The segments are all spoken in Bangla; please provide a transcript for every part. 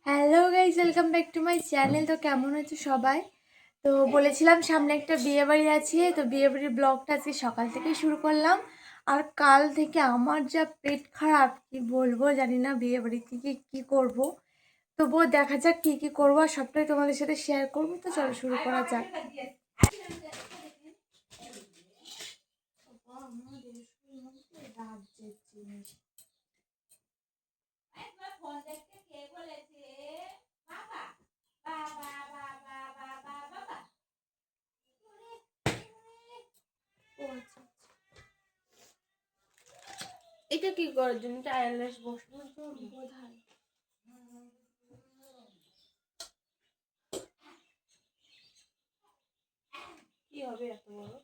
Hello guys, welcome back to my channel. তো কেমন আছো সবাই? তো বলেছিলাম সামনে একটা বিয়ে বাড়ি আছে, তো বিয়ে বাড়ির ব্লগটা আজকে সকাল থেকেই শুরু করলাম। আর কাল থেকে আমার যা পেট খারাপ, কি বলবো জানি না বিয়ে বাড়ি থেকে কী করবো। তবুও দেখা যাক কী কী করবো, আর সবটাই তোমাদের সাথে শেয়ার করবো। তো চলো শুরু করা যাক। এটা কি করার জন্য? এটা আইল্যাশ বসানোর জন্য বোধহয়। কি হবে এত বড়?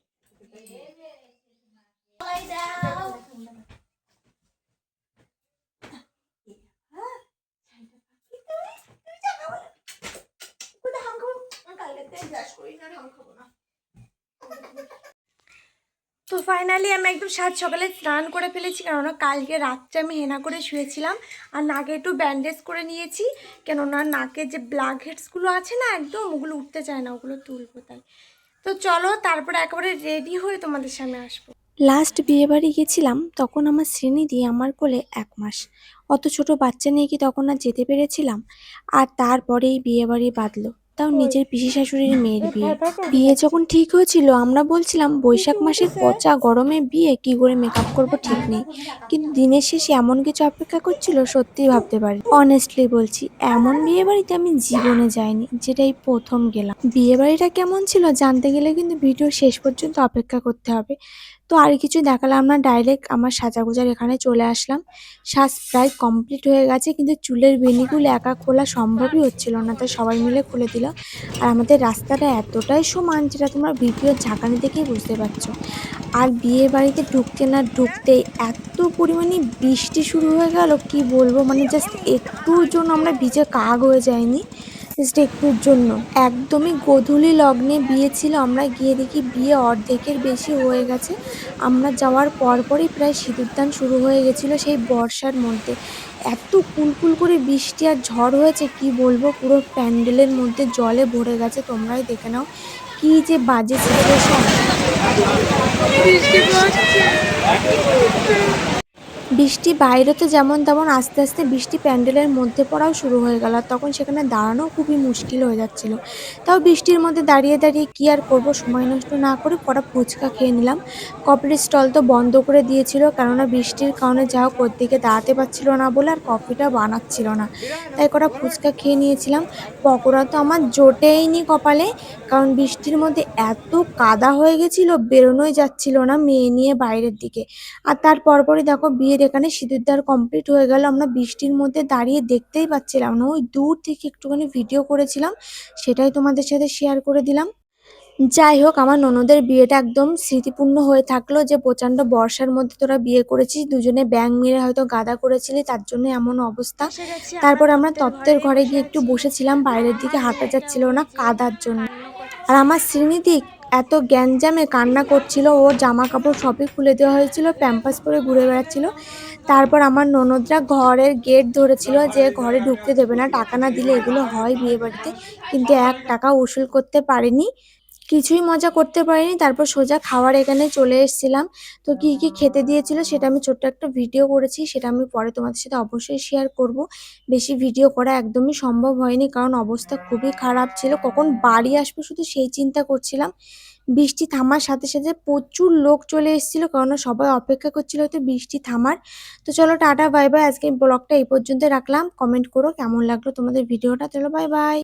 তো ফাইনালি আমি একদম সকালে স্নান করে ফেলেছি, কেননা কালকে রাত্রে আমি হেনা করে শুয়েছিলাম। আর নাকে একটু ব্যান্ডেজ করে নিয়েছি, কেননা নাকে যে ব্ল্যাক হেডসগুলো আছে না, একদম ওগুলো উঠতে চায় না, ওগুলো তুলবো তাই। তো চলো তারপরে একেবারে রেডি হয়ে তোমাদের সামনে আসবো। লাস্ট বিয়েবাড়ি গেছিলাম তখন আমার শ্রীনিধি আমার কোলে 1 মাস। অত ছোট বাচ্চা নিয়ে কি তখন আর যেতে পেরেছিলাম? আর তারপরেই বিয়েবাড়ি বাঁধলো, তাও নিজের পিসি শাশুড়ির মেয়ের বিয়ে। বিয়ে যখন ঠিক হয়েছিল আমরা বলছিলাম বৈশাখ মাসের পচা গরমে বিয়ে, কি করে মেকআপ করব ঠিক নেই। কিন্তু দিনের শেষে এমন কিছু অপেক্ষা করছিল সত্যিই ভাবতে পারি। অনেস্টলি বলছি, এমন বিয়ে বাড়িতে আমি জীবনে যাইনি, যেটাই প্রথম গেলাম। বিয়ে বাড়িটা কেমন ছিল জানতে গেলে কিন্তু ভিডিও শেষ পর্যন্ত অপেক্ষা করতে হবে। তো আর কিছু দেখালাম না, ডাইরেক্ট আমার সাজাগোজার এখানে চলে আসলাম। সাজ প্রায় কমপ্লিট হয়ে গেছে, কিন্তু চুলের বেনিগুলো একা খোলা সম্ভবই হচ্ছিল না, তাই সবাই মিলে খুলে দিল। আর আমাদের রাস্তাটা এতটাই সমান, যেটা তোমরা ভিডিওর ঝাঁকানি দেখেই বুঝতে পারছো। আর বিয়ে বাড়িতে ঢুকতে না ঢুকতেই এত পরিমাণে বৃষ্টি শুরু হয়ে গেল, কি বলবো, মানে জাস্ট একটুর জন্য আমরা ভিজে কাক হয়ে যাইনি, জাস্ট একটুর জন্য। একদমই গোধূলি লগ্নে বিয়ে ছিল, আমরা গিয়ে দেখি বিয়ে অর্ধেকের বেশি হয়ে গেছে। আমরা যাওয়ার পরপরই প্রায় সিঁদুরদান শুরু হয়ে গেছিলো, সেই বর্ষার মধ্যে। এত কুলকুল করে বৃষ্টি আর ঝড় হয়েছে, কি বলবো, পুরো প্যান্ডেলের মধ্যে জলে ভরে গেছে। তোমরাই দেখে নাও কি যে বাজে সিচুয়েশন। বৃষ্টি বাইরে তো যেমন তেমন, আস্তে আস্তে বৃষ্টি প্যান্ডেলের মধ্যে পড়াও শুরু হয়ে গেল, আর তখন সেখানে দাঁড়ানো খুবই মুশকিল হয়ে যাচ্ছিল। তাও বৃষ্টির মধ্যে দাঁড়িয়ে দাঁড়িয়ে কী আর করবো, সময় নষ্ট না করে কটা ফুচকা খেয়ে নিলাম। কফির স্টল তো বন্ধ করে দিয়েছিল, কেননা বৃষ্টির কারণে যা হোক ওর দিকে দাঁড়াতে পারছিল না বলে, আর কফিটা বানাচ্ছিল না, তাই কটা ফুচকা খেয়ে নিয়েছিলাম। পকোড়া তো আমার জোটেইনি কপালে, কারণ বৃষ্টির মধ্যে এত কাদা হয়ে গেছিলো, বেরোনোই যাচ্ছিল না মেয়ে নিয়ে বাইরের দিকে। আর তার পরপরই দেখো বিয়ের এখানে সিঁদুরদান কমপ্লিট হয়ে গেল। আমরা বৃষ্টির মধ্যে দাঁড়িয়ে দেখতেই পাচ্ছিলাম না, ওই দূর থেকে একটুখানি ভিডিও করেছিলাম, সেটাই তোমাদের সাথে শেয়ার করে দিলাম। যাই হোক, আমার ননদের বিয়েটা একদম স্মৃতিপূর্ণ হয়ে থাকলো, যে প্রচণ্ড বর্ষার মধ্যে তোরা বিয়ে করেছিস, দুজনে ব্যাং মেরে হয়তো গাদা করেছিলি, তার জন্য এমন অবস্থা। তারপর আমরা তত্ত্বের ঘরে গিয়ে একটু বসেছিলাম, বাইরের দিকে হাঁটা যাচ্ছিল না কাদার জন্য। আর আমার শ্রীনিধি এত গ্যাঞ্জামে কান্না করছিল, ওর জামা কাপড় সবই খুলে দেওয়া হয়েছিল, প্যাম্পাস পরে ঘুরে বেড়াচ্ছিল। তারপর আমার ননদরা ঘরের গেট ধরেছিল, যে ঘরে ঢুকতে দেবে না, টাকা না দিলে এগুলো হয় বিয়ে বাড়িতে। কিন্তু 1 টাকা উসুল করতে পারিনি, কিছুই মজা করতে পারিনি। তারপর সোজা খাওয়ার এখানে চলে এসেছিলাম। তো কি কি খেতে দিয়েছিল সেটা আমি ছোট্ট একটা ভিডিও করেছি, সেটা আমি পরে তোমাদের সাথে অবশ্যই শেয়ার করব। বেশি ভিডিও করা একদমই সম্ভব হয়নি, কারণ অবস্থা খুবই খারাপ ছিল, কখন বাড়ি আসবো শুধু সেই চিন্তা করছিলাম। বৃষ্টি থামার সাথে সাথে প্রচুর লোক চলে এসেছিল, কারণ সবাই অপেক্ষা করছিল হয়তো বৃষ্টি থামার। তো চলো টাটা বাই বাই, আজকে ব্লগটা এই পর্যন্ত রাখলাম। কমেন্ট করো কেমন লাগলো তোমাদের ভিডিওটা। চলো বাই বাই।